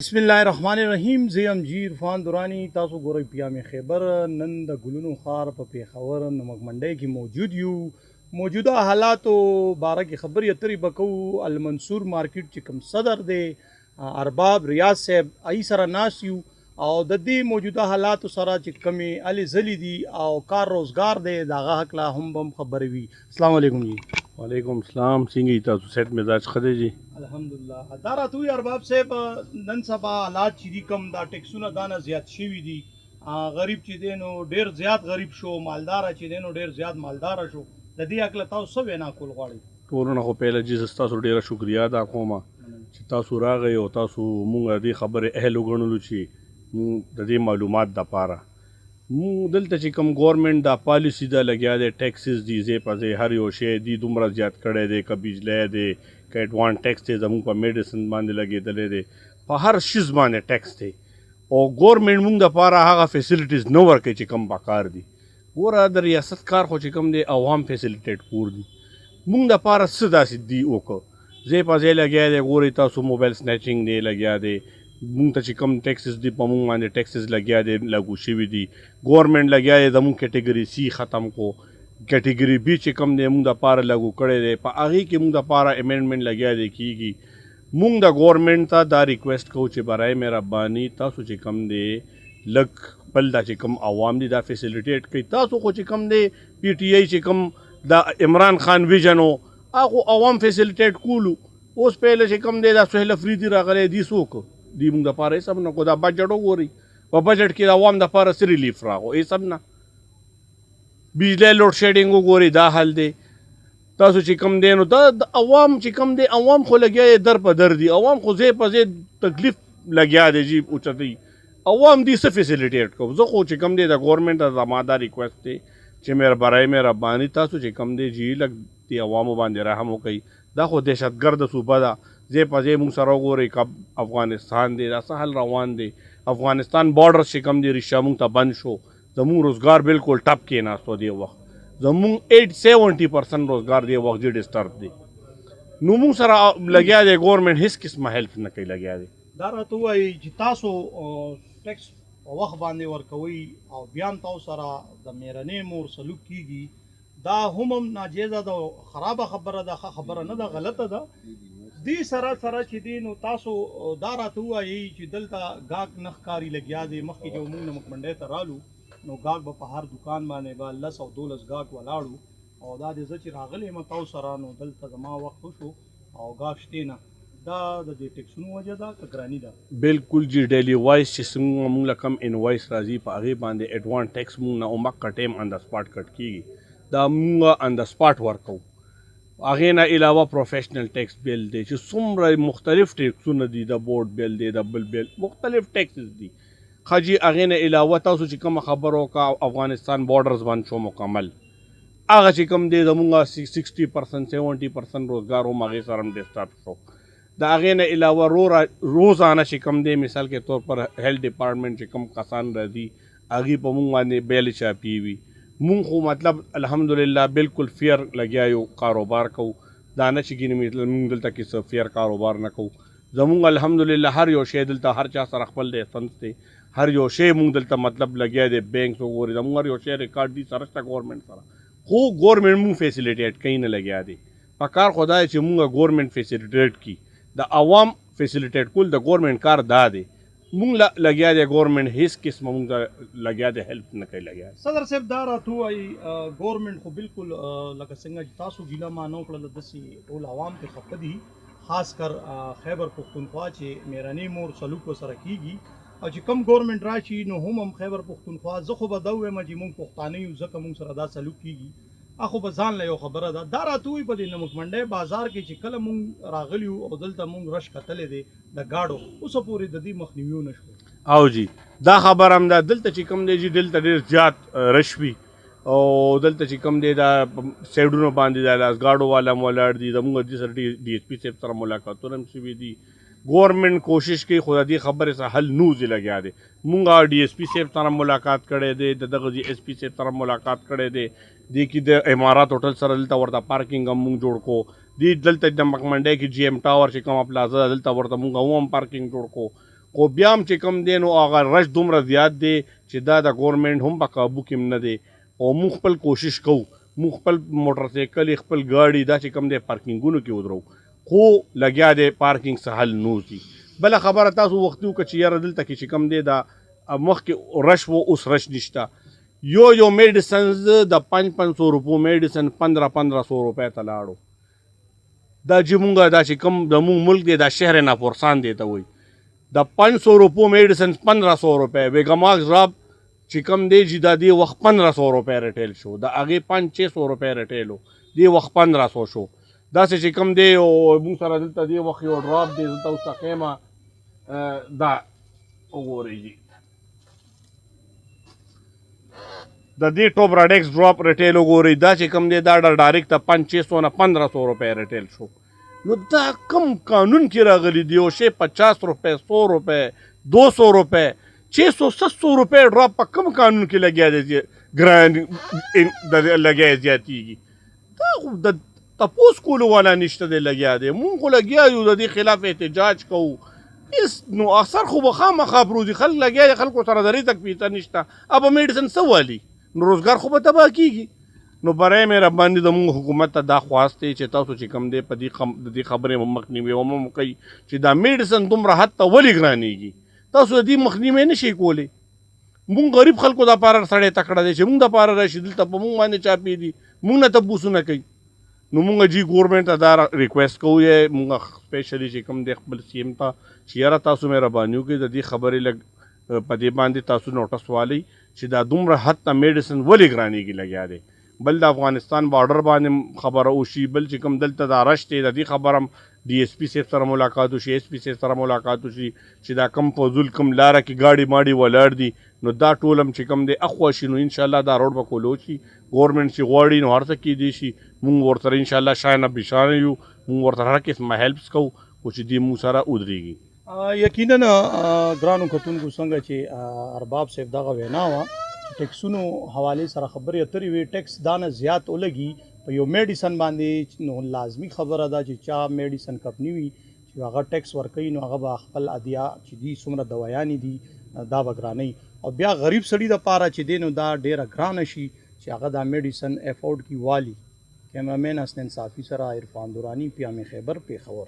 बिस्मिल्लाहिर्रहमानिर्रहीम زه یم جی عرفان درانی تاسو ګورئ پیام خیبر نن د ګلونو ښار په پیښور نمک منډۍ کې موجود یو موجوده حالاتو باره کې خبرې اترې به کوو المنصور مارکیټ چې کوم صدر دی ارباب ریاض صاحب ای سره ناست یو او د دې موجوده حالاتو سره چې کمې هلې ځلې دي او کار روزګار دی د هغه هکله هم به خبرې وي. السلام علیکم جی. وعلیکم السلام. څنګه تاسو سیټ مزاج ښه دی جی؟ الحمدلله. دا راته وایي ارباب صاحب نن سبا حالات چې دي کم دا ټیکسونه دانه زیات شوي دي غریب چې دی نو ډېر زیات غریب شو مالداره چې دی نو ډېر زیات مالداره شو د دې هکله تاسو څه وینا کول غواړئ؟ ټولو نه خو پهله جی زه ستاسو ډېره شکریا ادا کوم چې تاسو راغئ او تاسو مونږ دې خبرې اهل وګڼلو چې مونږ د دې معلومات دپاره مونږ دلته چې کوم ګورنمنټ دا پالیسي ده لګیا دی ټیکسز دي ځای په ځای هر یو شی دي دومره زیات کړی دی که بجلی دی که ایډوانس ټیکس دی زموږ په میډیسن باندې لګېدلی دی په هر شیز باندې ټیکس دی او ګورنمنټ مونږ دپاره هغه فیسیلیټیز نه ورکوي چې کوم پکار دي. ګوره د ریاست کار خو چې کوم دی عوام فیسیلیټیټ کور دي مونږ دپاره څه داسې دي وکړه ځای په ځای لګیا دی ګورئ تاسو موبایل سنیچنګ دی لګیا دی مونږ ته چې کوم ټیکسز دي په مونږ باندې ټیکسز لګیا دی لاګو شوي دي ګورنمنټ لګیا دی زمونږ کیټګري سی ختم کو کیټګري بی چې کوم دی مونږ دپاره لاګو کړی دی په هغې کې مونږ دپاره امینډمنټ لګیا دی کېږي مونږ د ګورنمنټ ته دا ریکویسټ کوو چې برای مهرباني تاسو چې کوم دی لږ خپل دا چې کوم عوام دي دا فیسیلیټیټ کوي تاسو خو چې کوم دی پی ټي آی چې کوم د عمران خان ویژن و هغه عوام فیسیلیټیټ کولو اوس پهله چې کوم دی دا سهیل افریدي راغلی دی څوک دی مونږ دپاره یې سب نه کو دا بجټ وګورئ په بجټ کې د عوام دپاره څه ریلیف راغو یې سب نه بجلی لوډ شیډینګ وګورئ دا حل دی تاسو چې کوم دی نو دا د عوام چې کوم دی عوام خو لګیا دی در په در دی عوام خو ځای په ځای تکلیف لګیا دی جی اوچتوي عوام دې څه فیسیلیټیټ کوو زه خو چې کوم دی د ګورنمنټ ته زما دا ریکویسټ دی چې برای مهرباني تاسو چې کوم دی جی لږ دې عوامو باندې رحم وکړئ دا خو دهشتګرد صوبه ده ځای په ځای مونږ سره وګورئ که افغانستان دی دا څه حل روان دی افغانستان بارډر چې کوم دی رښتیا مونږ ته بند شو زمونږ روزګار بالکل ټپ کېناستو دې وخت زمونږ 70% روزګار دې وخت جې ډسټرب دی نو مونږ سره لګیا دی ګورنمنټ هېڅ قسمه هیلپ نه کوي لګیا دی. دا راته ووایي چې تاسو ټیکس په وخت باندې ورکوئ او بیا هم تاسو سره د میرنۍ مور سلوک کېږي دا هم ناجیزه ده خرابه خبره ده ښه خبره نه ده غلطه ده دې سره سره چې دی نو تاسو دا راته ووایي چې دلته ګاګ نه ښکاري لګیا دی مخکې چې موږ نمک منډۍ ته رالو نو ګاګ به په هر دکان باندې به 10 او 12 ګاګ ولاړو او دا د زه چې راغلی یم تاسو سره نو دلته زما وخت وشو او ګاګ شتې نه دا د دې ټیکسونو وجه ده که ګراني ده؟ بالکل جی ډیلی وایس چې څنګه مونږ له کم انوایس راځي په هغې باندې ایډوانس ټیکس مونږ نه عمقه ټایم آن د سپاټ کټ کېږي دا مونږ آن د سپاټ ورکوو هغې نه علاوه پروفیشنل ټیکس بیل دی چې څومره مختلف ټیکسونه دي د بورډ بیل دی د بل بیل مختلف ټیکسز دي ښه جي هغې نه علاوه تاسو چې کومه خبره وکړه افغانستان بارډرز باندې شو مکمل هغه چې کوم دی زمونږ 60% 70% روزګار هم هغې سره هم ډسټرب شو د هغې نه علاوه روزانه چې کوم دی مثال کے طور پر هیلث ډپارټمنټ چې کوم کسان راځي هغې په مونږ باندې بیلې چاپي وي مونږ خو مطلب الحمدلله بالکل فیر لګیا یو کاروبار کوو دا نه چې ګینې مونږ دلته کې څه فیر کاروبار نه کوو زمونږ الحمدلله هر یو شی دلته هر چا سره خپل لایسنس دی هر یو شی مونږ دلته مطلب لګیا دی بینک وګورئ زمونږ هر یو شی ریکارډ دي سره شته ګورنمنټ سره خو ګورنمنټ مونږ فیسیلیټیټ کوي نه لګیا دی پکار خو دا چې مونږ ګورنمنټ فیسیلیټیټ کړي د عوام فیسیلیټیټ کول د ګورنمنټ کار دا دی مونږ لګیا دی ګورنمنټ هیڅ قسمه مونږ ته لګیا دی هیلپ نه کوي لګیا دی. صدر صاحب دا راته ووایي ګورنمنټ خو بالکل لکه څنګه چې تاسو ګیله مانه وکړله داسې ټول عوام پرې خفه دي خاص کر خیبر پښتونخوا چې میرنۍ مور سلوک ورسره کېږي او چې کوم ګورنمنټ راشي نو هم خیبر پښتونخوا زه خو به دا ووایم چې موږ پښتانه یو ځکه موږ سره دا سلوک کېږي خو به ځان له یو خبره ده دا راته وایي په دې نمک منډۍ بازار کې چې کله مونږ راغلي یو او دلته مونږ رش کتلی دی د ګاډو اوسه پورې د دې مخنیوي ونه شو او جی دا خبر هم ده دلته چې کوم دی جی دلته ډېر زیات رش وي او دلته چې کوم دی دا سایډونو باندې دا لاس والا هم ولاړ دي زموږ دې سره ډي ایس پي صاحب سره ملاقاتونه هم شوي دي ګورنمنټ کوشش کوي خو د دې خبرې سره حل نوځي لګیا دی مونږ ډي ایس پي صاحب سره ملاقات کړی دی د دغه جي ایس پي صاحب سره ملاقات کړی دی دې کې د امارات هوټل سره دلته ورته پارکینګ هم مونږ جوړ کو دې دلته د نمک منډۍ کې جي ایم ټاور چې کومه پلازه ده دلته ورته مونږ هم پارکینګ جوړ کو خو بیا هم چې کوم دی نو هغه رش دومره زیات دی چې دا د ګورنمنټ هم په قابو کې هم نه دی او موږ خپل کوشش کوو موږ خپل موټرسایکل خپل ګاډي دا چې کوم دی پارکینګونو کې ودرو خو لګیا دی پارکینګ څه حل نوځي بله خبره تاسو وختي وکړه چې یاره دلته کې چې کوم دی دا مخکې رش و اوس رش نشته یو میډیسنز د 500 روپو میډیسن 1500 روپۍ ته لاړو دا چې مونږه دا چې کوم د مونږ ملک دی دا شهر ناپورسان دی ته وایي د 500 روپو میډیسن 1500 روپۍ ویګاماکس ډراپ چې کوم دی چې دا دې وخت 1500 روپۍ ریټیل شو د هغې 500-600 روپۍ ریټیل و دې وخت 1500 شو داسې چې کوم دی او مونږ سره دلته دې وخت یو ډراپ دی دلته اوس تقیمه دا وګورئ جي د دې ټوبراډیکس ډراپ ریټیل وګورئ دا چې کوم دی دا ډایرکټ د 500 نه 1500 روپۍ ریټیل شو نو دا کم قانون کې راغلی دی یو شی 50 روپۍ 100 روپۍ 200 روپۍ 600-700 روپۍ ډراپ په کم قانون کې لګیا دی ګران لګیا زیاتېږي دا خو د تپوس کولو والا نشته دی لګیا دی مونږ خو لګیا یو د دې خلاف احتجاج کوو نو اکثر خو به خامخا پروزي خلک لګیا دي خلکو سره د رزق پیسه نشته ابه میډیسن څه والي نو روزګار خو به تباه کېږي نو برای مهرباني زموږ حکومت ته دا خواست دی چې تاسو چې کوم دی په دې خبرې مخنیوي هم کوي چې دا میډیسن دومره حد ته ولې ګرانېږي تاسو د دې مخنیوی نه شئ کولی مونږ غریب خلکو دپاره سړی تکړه دی چې مونږ دپاره راشي دلته په مونږ باندې چاپې دي مونږ نه تپوسونه کوي نو مونږ جي ګورنمنټ ته دا ریکویسټ کوو یا مونږ سپیشلی چې کوم دی خپل سی ایم ته چې یاره تاسو مهرباني وکړئ د دې خبرې لږ په دې باندې تاسو نوټس والئ چې دا دومره حد ته میډیسن ولې ګرانېږي لګیا دی بل د افغانستان بارډر باندې خبره وشي بل چې کوم دلته دا رش دی د دې خبره هم ډي ایس پي صاحب سره ملاقات وشي ایس پي صاحب سره ملاقات وشي چې دا کم فضول کم لاره کې ګاډي ماډي ولاړ دي نو دا ټول هم چې کوم دی اخوا شي نو انشاءالله دا روډ به کولو شي ګورنمنټ چې غواړي نو هر څه کیدی شي مونږ ورسره انشاءالله شانه بشانه یو مونږ ورسره هر قسمه هیلپس کوو خو چې دې مونږ سره ودرېږي یقینا ګرانو کتونکو څنګه چې ارباب صاحب دغه وینا وه چې ټیکسونو حوالې سره خبرې اترې وې ټیکس دانه زیات ولګي په یو میډیسن باندې نو لازمي خبره ده چې چا میډیسن کمپني وي چې هغه ټیکس ورکوي نو هغه به خپل ادیا چې دي څومره دوایانې دي دا به ګرانوي او بیا غریب سړي دپاره چې دی نو دا ډېره ګرانه شي چې هغه دا میډیسن افورډ کي والي کیمرامین حسن صافي سره عرفان دورانی پیام خیبر پیښور